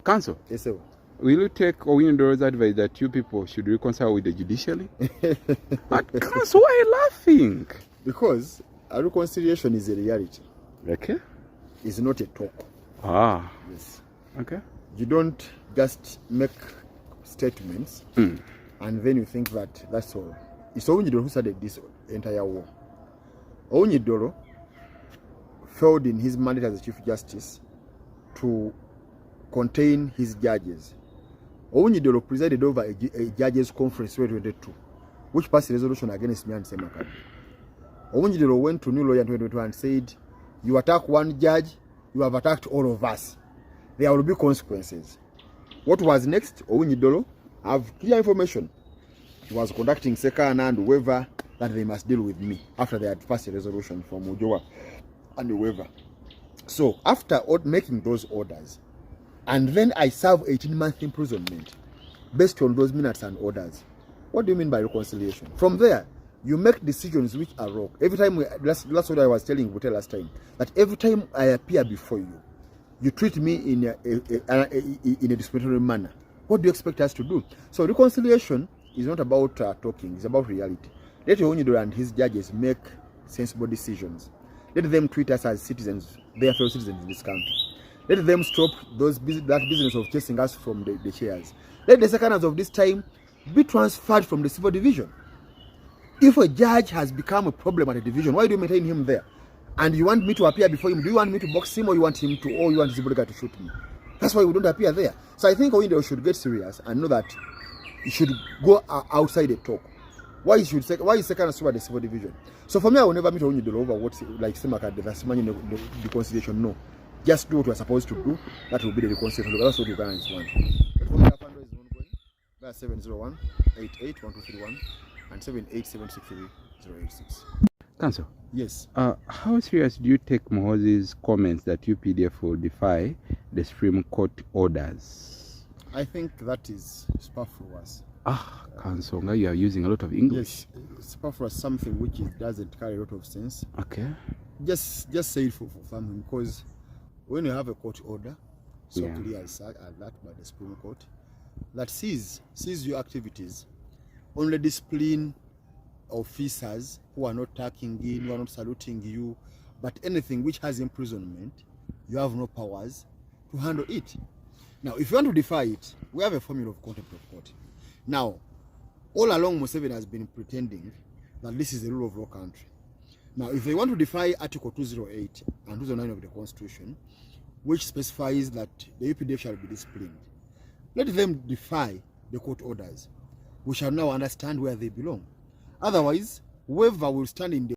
Council? Yes, sir. Will you take Owindo's advice that you people should reconcile with the judiciary? But Council, why are you laughing? Because a reconciliation is a reality. Okay. It's not a talk. Ah. Yes. Okay. You don't just make statements and then you think that that's all. It's Owinidolo who started this entire war. Owinidolo failed in his mandate as a Chief Justice to contain his judges. Owinidolo presided over a judges conference 2022, which passed a resolution against me and Semakad. Owinidolo went to New Lawyer in 2022 and said, you attack one judge, you have attacked all of us. There will be consequences. What was next? Owinidolo have clear information. He was conducting Sekana and whoever that they must deal with me after they had passed a resolution from Ujoa and whoever. So after making those orders, and then I serve 18-month imprisonment based on those minutes and orders. What do you mean by reconciliation? From there, you make decisions which are wrong. Every time, that's what I was telling Butel last time, that every time I appear before you, you treat me in a discriminatory manner. What do you expect us to do? So reconciliation is not about talking, it's about reality. Let Owinidolo and his judges make sensible decisions. Let them treat us as citizens, their fellow citizens in this country. Let them stop that business of chasing us from the chairs. Let the seconds of this time be transferred from the civil division. If a judge has become a problem at a division, why do you maintain him there? And you want me to appear before him? Do you want me to box him, or you want him to, or you want his bodyguard to shoot me? That's why we don't appear there. So I think Owinidolo should get serious and know that he should go outside the talk. Why is second super the civil division? So for me, I will never meet Owinidolo over what like Semakad that's managing the reconciliation. No. Just do what we're supposed to do. That will be the reconciliation. That's what Uganda want. That's 701 881231 and 78763 Council. Yes. How serious do you take Muhoozi's comments that UPDF will defy the Supreme Court orders? I think that is superfluous. Council, you are using a lot of English. Yes, superfluous, something which doesn't carry a lot of sense. Okay. Just say it for something, because when you have a court order, clear as that by the Supreme Court, that sees your activities, only discipline officers who are not tagging in, who are not saluting you, but anything which has imprisonment, you have no powers to handle it. Now, if you want to defy it, we have a formula of contempt of court. Now, all along Museveni has been pretending that this is the rule of law country. Now, if they want to defy Article 208 and 209 of the Constitution, which specifies that the UPDF shall be disciplined, let them defy the court orders. We shall now understand where they belong. Otherwise, whoever will stand in the